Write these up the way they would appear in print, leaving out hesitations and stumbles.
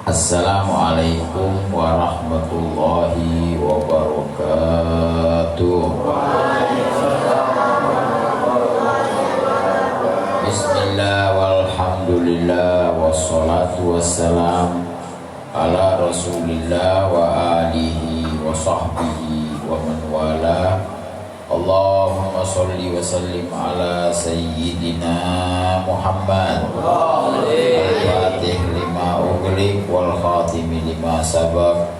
Assalamualaikum warahmatullahi wabarakatuh. Bismillah walhamdulillah wassalatu wassalam ala rasulillah wa alihi wa sahbihi wa man wala. Allahumma salli wa sallim ala sayyidina Muhammad al-fatih lima ughliq wal khatimi lima sabaq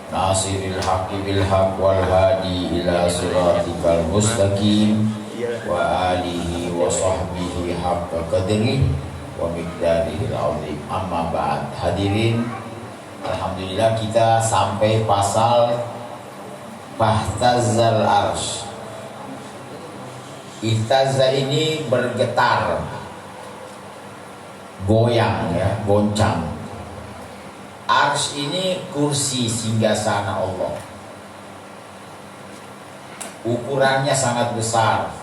nasiril haqqi bil haqq wal hadi ila siratikal mustaqim wa alihi wa sahbihi haqqa qadri wa miqdarihil azim. Amma ba'd. Hadirin, alhamdulillah kita sampai pasal Fahtazal Arsh. Ihtazza ini bergetar, goyang ya, goncang. Arsy ini kursi singgasana Allah. Ukurannya sangat besar,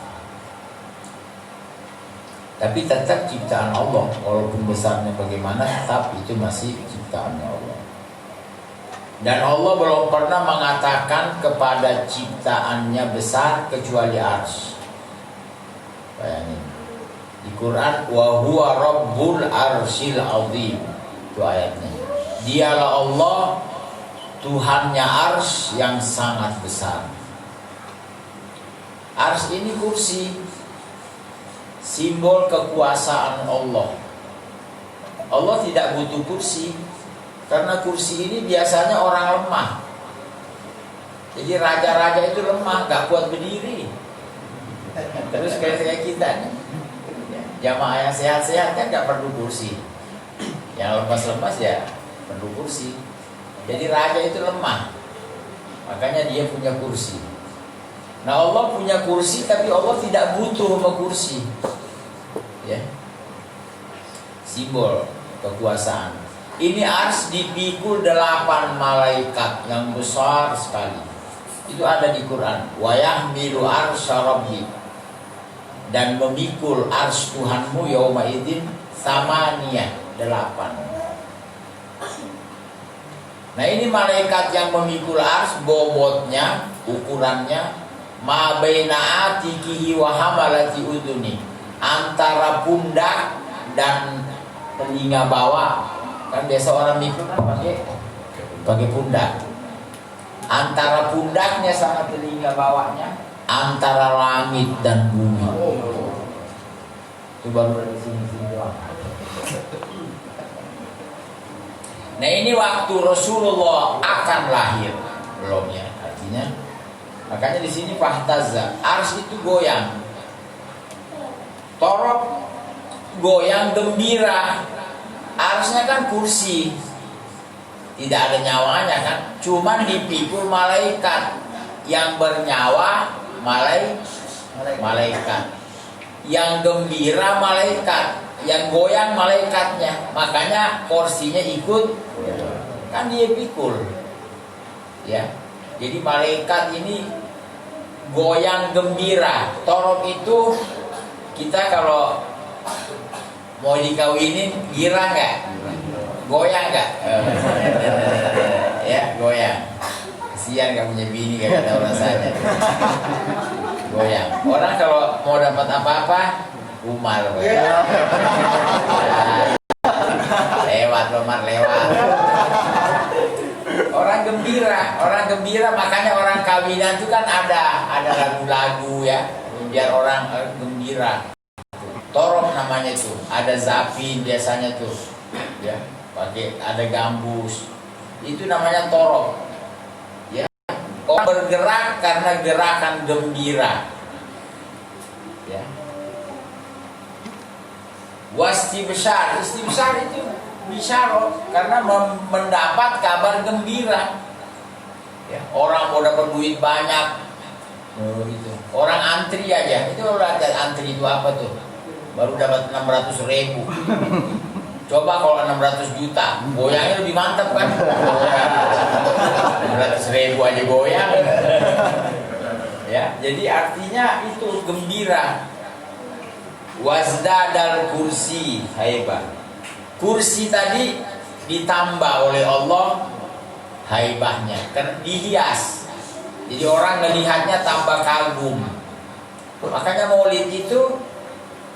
tapi tetap ciptaan Allah. Walaupun besarnya bagaimana, tetap itu masih ciptaannya Allah. Dan Allah belum pernah mengatakan kepada ciptaannya besar kecuali arsy. Bayangin di Quran, wa huwa rabbul arsyil azim, itu ayatnya. Dialah Allah, Tuhannya arsy yang sangat besar. Arsy ini kursi, simbol kekuasaan Allah. Allah tidak butuh kursi, karena kursi ini biasanya orang lemah. Jadi raja-raja itu lemah, gak kuat berdiri. Terus kayak kita nih, jamaah yang sehat-sehat kan gak perlu kursi, yang lemas-lemas ya perlu kursi. Jadi raja itu lemah, makanya dia punya kursi. Nah, Allah punya kursi, tapi Allah tidak butuh sama kursi, ya. Simbol kekuasaan. Ini arsy dipikul 8 malaikat yang besar sekali. Itu ada di Quran. Wa yahmilu arsya rabbi, dan memikul arsy Tuhanmu yauma idzin samaniyah, 8. Nah, ini malaikat yang memikul arsy, bobotnya, ukurannya ma baina atikihi wa hamalati uduni, antara pundak dan telinga bawah. Kan biasa orang mikul kan pakai pundak. Antara pundaknya sama telinga bawahnya, antara langit dan bumi. Itu baru dari sini doang. Nah, ini waktu Rasulullah akan lahir, belum ya, artinya. Makanya di sini fahtazza, arsy itu goyang. Torok goyang gembira. Arsy-nya kan kursi, tidak ada nyawanya kan, cuman dipikul malaikat. Yang bernyawa malaikat, yang gembira malaikat, yang goyang malaikatnya. Makanya kursinya ikut, kan dia pikul, ya. Jadi malaikat ini goyang gembira. Torok itu kita kalau mau dikawinin, girang nggak? Goyang nggak? Ya, goyang. Kasihan gak punya bini, gak tahu rasanya. Goyang. Orang kalau mau dapat apa-apa, umar. Lewat, Umar lewat. Orang gembira, makanya orang kawinan itu kan ada lagu-lagu ya, biar orang gembira. Torok namanya itu, ada zapin biasanya tuh, ya, pakai ada gambus, itu namanya torok. Ya, orang bergerak karena gerakan gembira. Ya. Wastibsyar itu bisyarot karena mendapat kabar gembira. Ya, orang mau dapat duit banyak, gitu. Orang antri aja, itu ada antri itu apa tuh? Baru dapat 600.000. Coba kalau 600 juta, goyangnya lebih mantap kan? 600.000 aja goyang. Ya, jadi artinya itu gembira. Wazdadal kursi haibah. Kursi tadi ditambah oleh Allah haibahnya, karena dihias. Jadi orang melihatnya tambah kagum. Makanya Maulid itu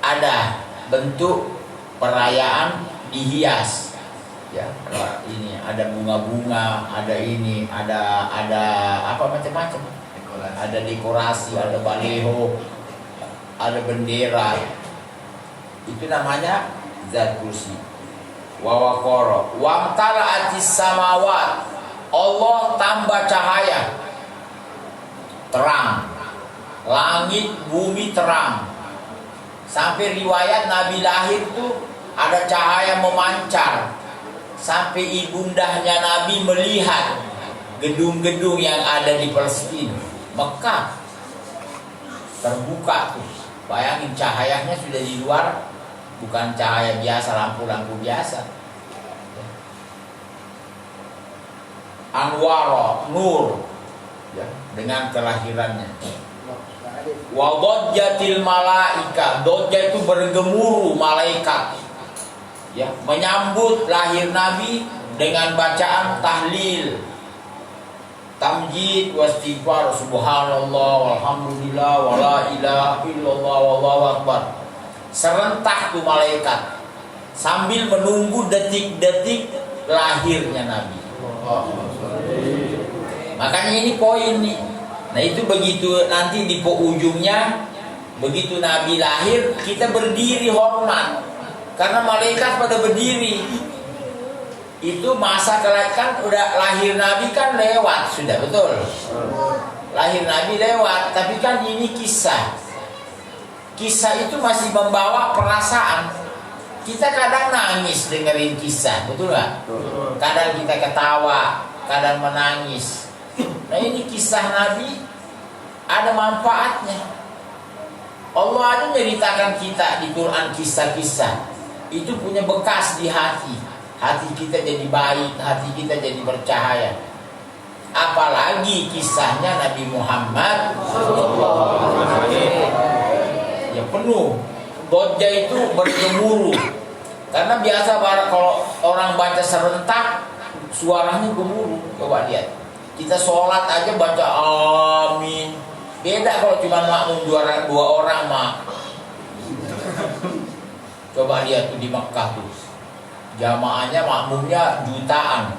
ada bentuk perayaan dihias. Ya, ini ada bunga-bunga, ada ini, ada apa macam-macam. Ada dekorasi, ada baleho, ada bendera. Itu namanya zat kursi. Wa waqara wa tala'atis samawat. Allah tambah cahaya. Terang. Langit, bumi terang. Sampai riwayat Nabi lahir tuh ada cahaya memancar. Sampai ibundahnya Nabi melihat gedung-gedung yang ada di Palestina, Mekah, terbuka tuh. Bayangin cahayanya sudah di luar, bukan cahaya biasa, lampu-lampu biasa. Anwar, nur, ya, dengan kelahirannya. Wa dajjatil malaika, dajjal itu bergemuruh malaikat. Ya, menyambut lahir Nabi dengan bacaan tahlil, tamjid, wastighfar, subhanallah, walhamdulillah, wala ilaha illallah, wallahu akbar. Serentak tuh malaikat sambil menunggu detik-detik lahirnya Nabi. Makanya ini poin nih. Nah itu begitu nanti di ujungnya, begitu Nabi lahir kita berdiri hormat, karena malaikat pada berdiri. Itu masa kelahiran, udah lahir Nabi kan lewat sudah, betul. Lahir Nabi lewat, tapi kan ini kisah. Kisah itu masih membawa perasaan. Kita kadang nangis dengerin kisah, betul nggak? Kadang kita ketawa, kadang menangis. Nah ini kisah Nabi ada manfaatnya. Allah aja menceritakan kita di Quran kisah-kisah. Itu punya bekas di hati. Hati kita jadi baik, hati kita jadi bercahaya. Apalagi kisahnya Nabi Muhammad ya penuh. Dajjal itu bergemuruh. Karena biasa kalau orang baca serentak suaranya gemuruh. Coba lihat. Kita sholat aja baca amin. Beda kalau cuma makmum dua orang mak. Coba lihat tuh di Mekah tuh. Jamaahnya makmumnya jutaan.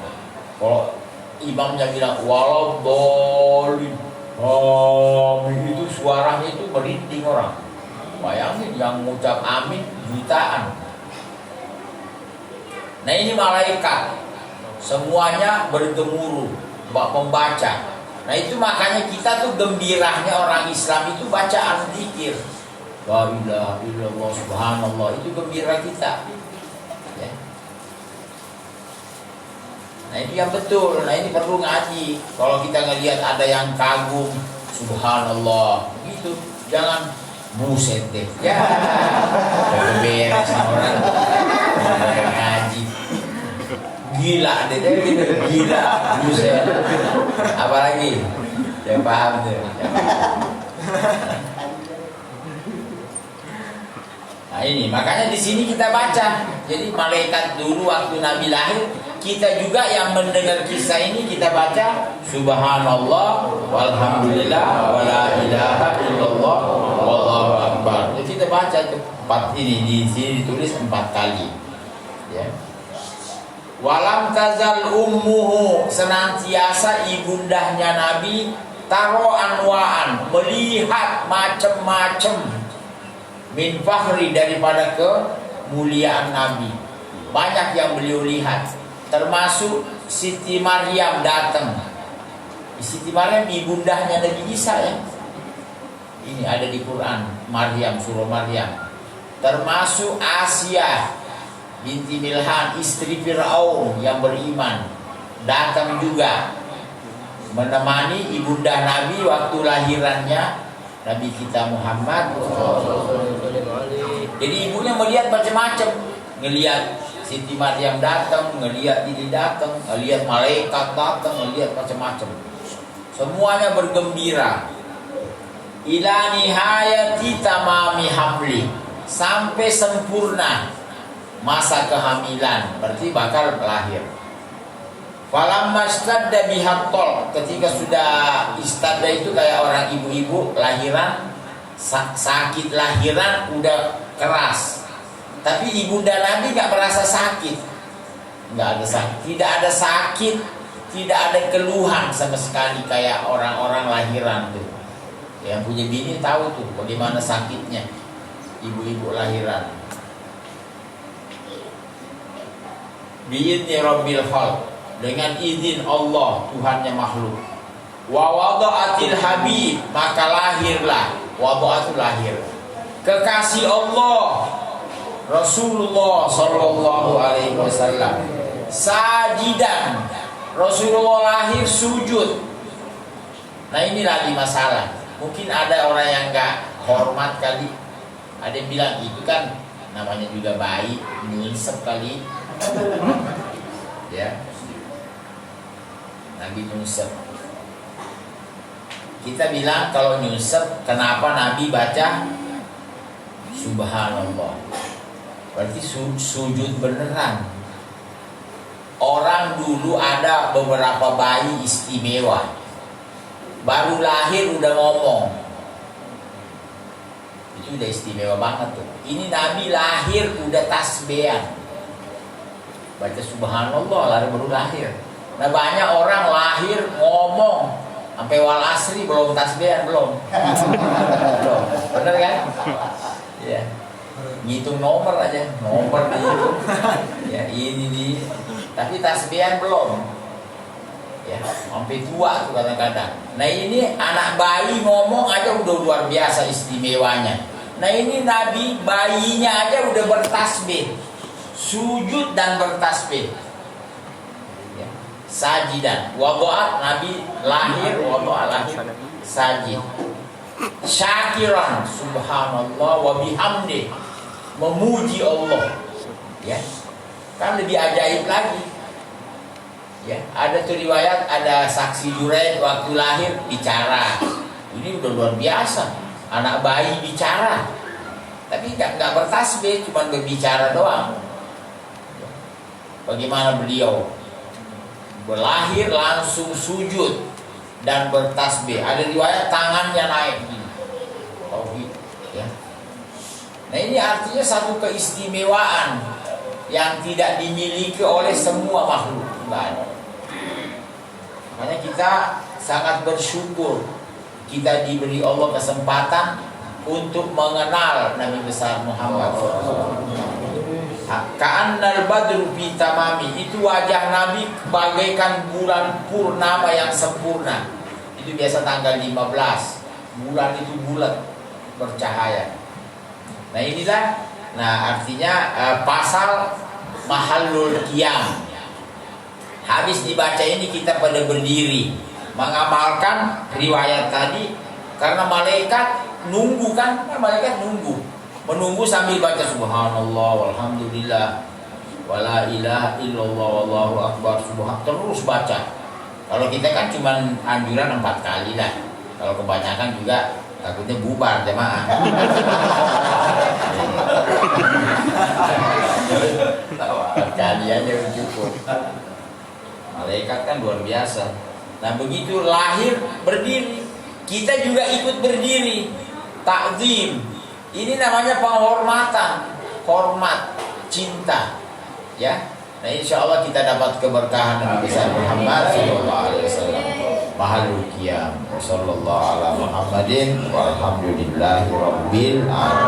Kalau imamnya bilang walau dolin, amin, itu suaranya itu merinding orang. Bayangin yang mengucap amin jutaan. Nah ini malaikat semuanya bergemuruh membaca. Nah itu makanya kita tuh gembiranya orang Islam itu bacaan zikir. La ilaha illallah subhanallah, itu gembira kita. Ya. Nah ini yang betul. Nah ini perlu ngaji. Kalau kita ngelihat ada yang kagum, subhanallah, gitu. Jangan buset deh. Ya. Beres orang ngaji. Gila deh, gila, buset. Apalagi? Yang paham tuh. Nah ini makanya di sini kita baca. Jadi malaikat dulu waktu Nabi lahir, kita juga yang mendengar kisah ini kita baca subhanallah walhamdulillah wala ilaha illallah wallahu akbar. Jadi kita baca itu 4 ini di sini ditulis 4 kali. Ya. Walam tazal ummuhu, senantiasa ibundahnya Nabi taro anwaan, melihat macam-macam min fakhri, daripada kemuliaan Nabi. Banyak yang beliau lihat, termasuk Siti Maryam datang. Siti Maryam ibundahnya Nabi Isa ya. Ini ada di Quran, Maryam, surah Maryam. Termasuk Asia binti Milhan, istri Fir'aun yang beriman, datang juga menemani ibunda Nabi waktu lahirannya Nabi kita Muhammad. Jadi ibunya melihat macam-macam, ngelihat Siti Maryam datang, ngelihat ini datang, ngelihat malaikat datang, ngelihat macam-macam. Semuanya bergembira. Ila nihayati tamami hamli, sampai sempurna masa kehamilan, berarti bakal lahir. Falamma istadda biha tol, ketika sudah istadda itu kayak orang ibu-ibu lahiran, sakit lahiran udah keras. Tapi ibunda Nabi gak merasa sakit, nggak ada sakit, tidak ada sakit, tidak ada keluhan sama sekali kayak orang-orang lahiran tuh. Yang punya bini tahu tuh bagaimana sakitnya ibu-ibu lahiran. Biidni Rabbil Khalq, dengan izin Allah Tuhannya makhluk. Wa wada'atil habib, maka lahirlah, wada'atu lahir, kekasih Allah Rasulullah sallallahu alaihi wasallam, sajidan, Rasulullah lahir sujud. Nah ini lagi masalah. Mungkin ada orang yang gak hormat kali. Ada yang bilang itu kan namanya juga bayi, nyunsep kali. Ya, Nabi nyunsep. Kita bilang kalau nyunsep, kenapa Nabi baca Subhanallah? Berarti sujud beneran. Orang dulu ada beberapa bayi istimewa, baru lahir udah ngomong. Itu udah istimewa banget tuh. Ini Nabi lahir udah tasbihan, baca Subhanallah lalu baru lahir. Nah banyak orang lahir ngomong sampai wal asri belum tasbihan belum. Belum. Bener kan? Ya. Ngitung nomor aja, nomor dihitung. Ya ini di, tapi tasbihan belum. Ya, sampai tua tuh kadang-kadang. Nah ini anak bayi ngomong aja udah luar biasa istimewanya. Nah ini Nabi bayinya aja udah bertasbih, sujud dan bertasbih. Ya. Sajidan, wadu'at, Nabi lahir wadu'at lahir sajid. Syakiran, subhanallah wa bihamdi, memuji Allah. Ya, kan lebih ajaib lagi. Ya, ada tuh riwayat, ada saksi Juraid waktu lahir bicara. Ini udah luar biasa, anak bayi bicara. Tapi nggak bertasbih, cuma berbicara doang. Bagaimana beliau berlahir langsung sujud dan bertasbih. Ada riwayat tangannya naik gini. Tauhid, ya. Nah ini artinya satu keistimewaan yang tidak dimiliki oleh semua makhluk. Enggak ada. Makanya kita sangat bersyukur kita diberi Allah kesempatan untuk mengenal Nabi besar Muhammad SAW. Ka'annal badru fi tamami, itu wajah Nabi bagaikan bulan purnama yang sempurna. Itu biasa tanggal 15. Bulan itu bulat bercahaya. Nah inilah, artinya pasal mahallul qiyam. Habis dibaca ini kita pada berdiri mengamalkan riwayat tadi, karena malaikat nunggu kan, malaikat menunggu sambil baca subhanallah walhamdulillah wala ilaha illallah wallahu akbar subhan, terus baca. Kalau kita kan cuma anjuran 4 kali lah. Kalau kebanyakan juga takutnya bubar jemaah. Kali aja cukup. Malaikat kan luar biasa. Nah begitu lahir berdiri, kita juga ikut berdiri, takzim. Ini namanya penghormatan, hormat, cinta, ya. Nah insya Allah kita dapat keberkahan Nabi besar Muhammad sallallahu alaihi wasallam. Mahallul qiyam. Sallallahu ala Muhammadin walhamdulillahi rabbil alamin.